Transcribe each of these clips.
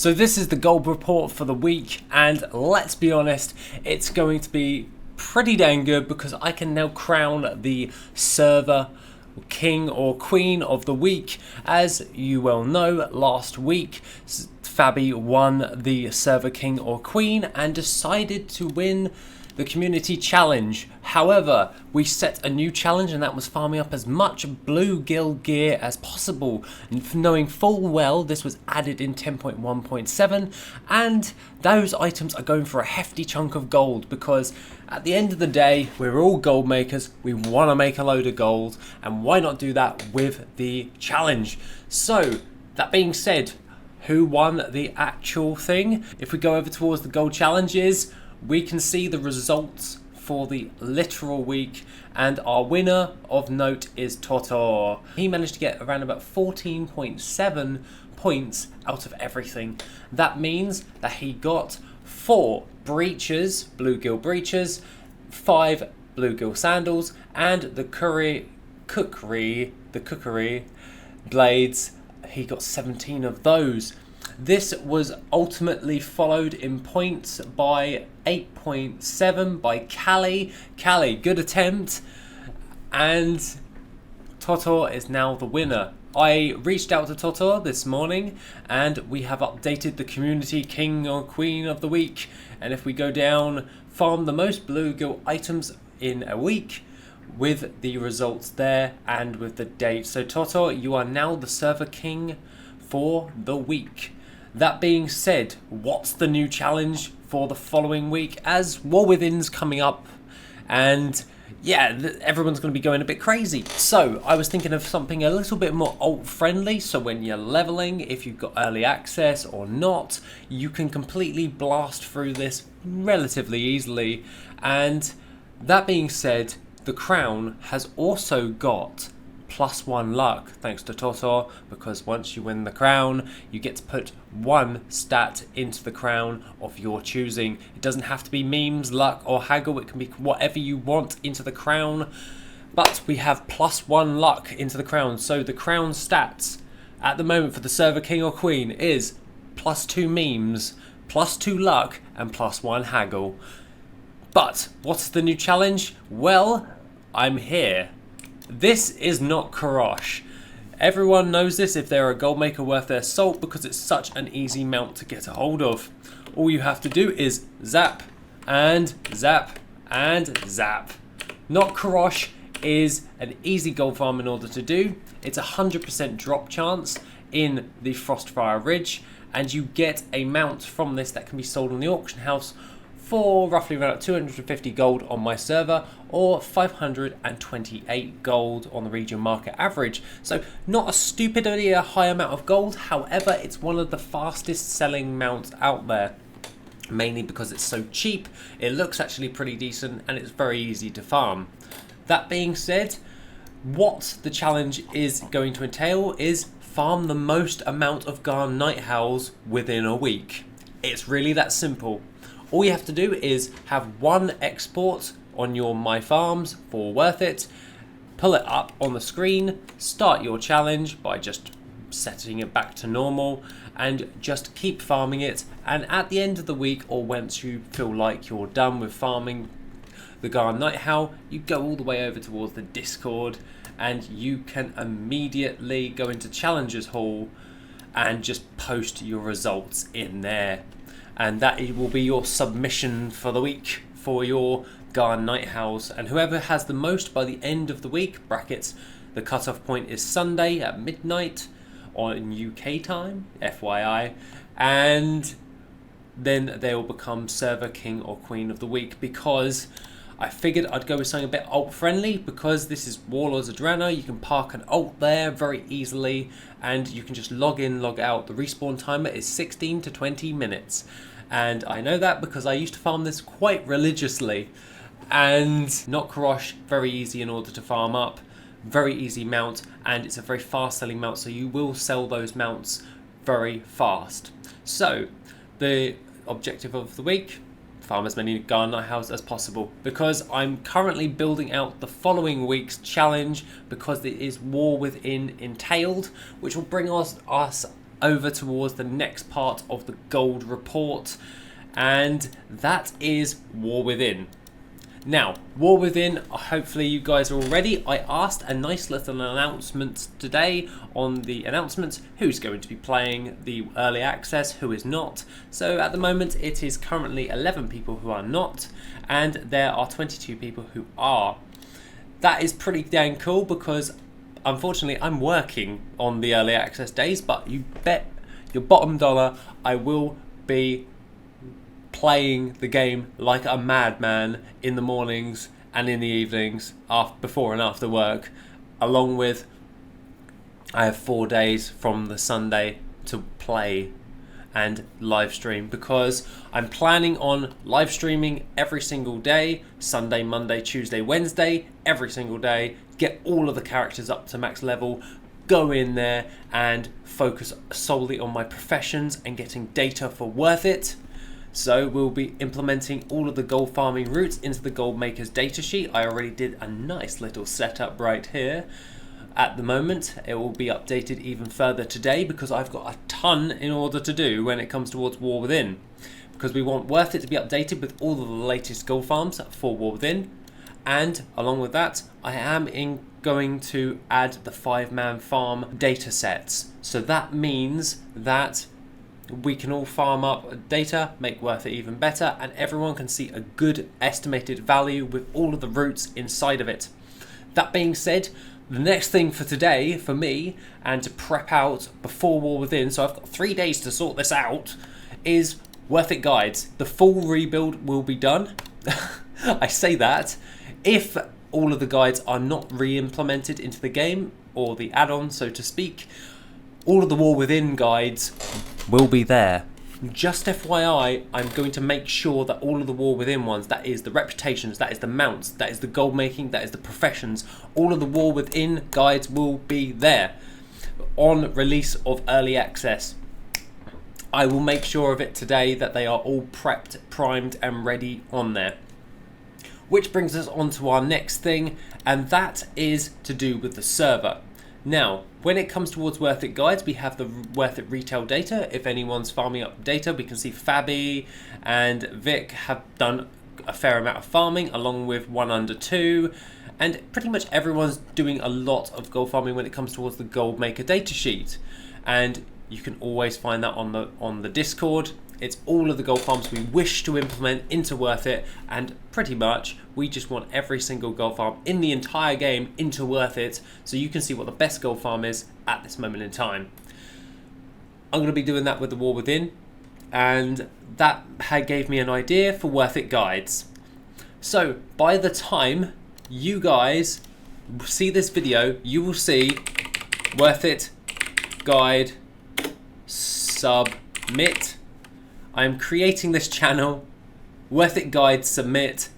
So this is the gold report for the week, and let's be honest, it's going to be pretty dang good because I can now crown the server king or queen of the week. As you well know, last week Fabi won the server king or queen and decided to win the community challenge. However, we set a new challenge, and that was farming up as much blue guild gear as possible, knowing full well this was added in 10.1.7, and those items are going for a hefty chunk of gold because at the end of the day, we're all gold makers. We want to make a load of gold, and why not do that with the challenge? So that being said, who won the actual thing? If we go over towards the gold challenges, we can see the results for the literal week, and our winner of note is Toto. He managed to get around about 14.7 points out of everything. That means that he got 4 breeches, bluegill breeches, 5 bluegill sandals, and the cookery blades. He got 17 of those. This was ultimately followed in points by 8.7 by Callie. Callie, good attempt. And Toto is now the winner. I reached out to Toto this morning and we have updated the community king or queen of the week. And if we go down, farm the most bluegill items in a week, with the results there and with the date. So Toto, you are now the server king for the week. That being said, what's the new challenge for the following week? As War Within's coming up, and yeah, everyone's going to be going a bit crazy. So I was thinking of something a little bit more alt friendly, so when you're leveling, if you've got early access or not, you can completely blast through this relatively easily. And that being said, the crown has also got +1 luck, thanks to Toto, because once you win the crown, you get to put 1 stat into the crown of your choosing. It doesn't have to be memes, luck, or haggle. It can be whatever you want into the crown, but we have +1 luck into the crown. So the crown stats at the moment for the server king or queen is +2 memes, +2 luck, and +1 haggle. But what's the new challenge? Well, I'm here. This is not Karosh. Everyone knows this if they're a gold maker worth their salt, because it's such an easy mount to get a hold of. All you have to do is zap and zap and zap. Not Karosh is an easy gold farm in order to do. It's a 100% drop chance in the Frostfire Ridge, and you get a mount from this that can be sold on the auction house for roughly around 250 gold on my server, or 528 gold on the region market average. So not a stupidly high amount of gold, however it's one of the fastest selling mounts out there, mainly because it's so cheap. It looks actually pretty decent and it's very easy to farm. That being said, what the challenge is going to entail is farm the most amount of Garn Night Howls within a week. It's really that simple. All you have to do is have 1 export on your My Farms for WorthIt, pull it up on the screen, start your challenge by just setting it back to normal, and just keep farming it. And at the end of the week, or once you feel like you're done with farming the Garn Night Howl, you go all the way over towards the Discord and you can immediately go into Challengers Hall and just post your results in there. And that will be your submission for the week for your Garn Night Howls. And whoever has the most by the end of the week, brackets, the cutoff point is Sunday at midnight on UK time, FYI, and then they will become server king or queen of the week, because I figured I'd go with something a bit alt friendly, because this is Warlords of Drana. You can park an alt there very easily and you can just log in, log out. The respawn timer is 16 to 20 minutes. And I know that because I used to farm this quite religiously. And not Karosh, very easy in order to farm up. Very easy mount, and it's a very fast selling mount, so you will sell those mounts very fast. So the objective of the week, farm as many Garn Night Howls as possible, because I'm currently building out the following week's challenge, because it is War Within entailed, which will bring us over towards the next part of the gold report, and that is War Within. Now, War Within, hopefully you guys are all ready. I asked a nice little announcement today on the announcements who's going to be playing the early access, who is not. So at the moment it is currently 11 people who are not, and there are 22 people who are. That is pretty dang cool because unfortunately I'm working on the early access days, but you bet your bottom dollar I will be playing the game like a madman in the mornings and in the evenings, before and after work, along with I have 4 days from the Sunday to play and live stream, because I'm planning on live streaming every single day, Sunday, Monday, Tuesday, Wednesday, every single day, get all of the characters up to max level, go in there and focus solely on my professions and getting data for WorthIt. So we'll be implementing all of the gold farming routes into the Gold Maker's datasheet. I already did a nice little setup right here. At the moment, it will be updated even further today because I've got a ton in order to do when it comes towards War Within. Because we want WorthIt to be updated with all of the latest gold farms for War Within. And along with that, I am going to add the 5-man farm data sets. So that means that we can all farm up data, make WorthIt even better, and everyone can see a good estimated value with all of the routes inside of it. That being said, the next thing for today, for me, and to prep out before War Within, so I've got 3 days to sort this out, is WorthIt guides. The full rebuild will be done. I say that. If all of the guides are not re-implemented into the game, or the add-on, so to speak, all of the War Within guides will be there. Just FYI, I'm going to make sure that all of the War Within ones, that is the reputations, that is the mounts, that is the gold making, that is the professions, all of the War Within guides will be there on release of early access. I will make sure of it today that they are all prepped, primed and ready on there. Which brings us on to our next thing, and that is to do with the server. Now, when it comes towards WorthIt guides, we have the WorthIt retail data. If anyone's farming up data, we can see Fabi and Vic have done a fair amount of farming, along with 1 under 2. And pretty much everyone's doing a lot of gold farming when it comes towards the Gold Maker datasheet. And you can always find that on the Discord. It's all of the gold farms we wish to implement into WorthIt, and pretty much we just want every single gold farm in the entire game into WorthIt, so you can see what the best gold farm is at this moment in time. I'm going to be doing that with the War Within, and that gave me an idea for WorthIt guides. So by the time you guys see this video, you will see WorthIt guide submit. I am creating this channel, WorthIt guide submit.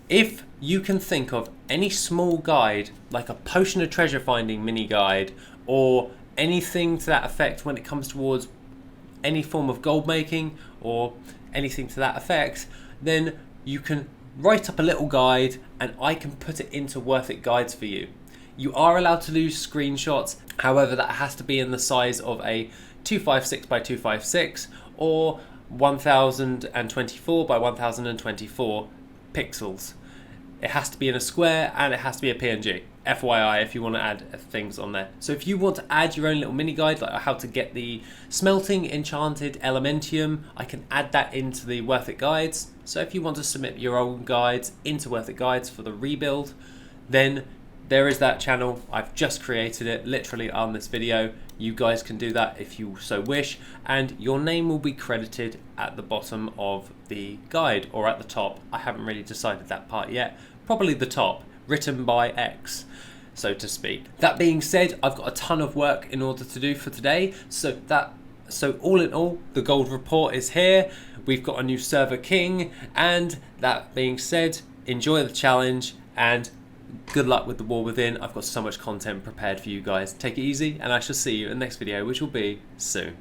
If you can think of any small guide, like a potion of treasure finding mini guide, or anything to that effect when it comes towards any form of gold making, or anything to that effect, then you can write up a little guide and I can put it into WorthIt guides for you. You are allowed to use screenshots, however that has to be in the size of a 256 by 256 or 1024 by 1024 pixels. It has to be in a square and it has to be a PNG. FYI, if you want to add things on there. So if you want to add your own little mini guide, like how to get the smelting enchanted elementium, I can add that into the WorthIt guides. So if you want to submit your own guides into WorthIt guides for the rebuild, then there is that channel. I've just created it literally on this video. You guys can do that if you so wish, and your name will be credited at the bottom of the guide or at the top. I haven't really decided that part yet. Probably the top, written by X, so to speak. That being said, I've got a ton of work in order to do for today. So all in all, the gold report is here. We've got a new server king, and that being said, enjoy the challenge and good luck with the War Within. I've got so much content prepared for you guys. Take it easy, and I shall see you in the next video, which will be soon.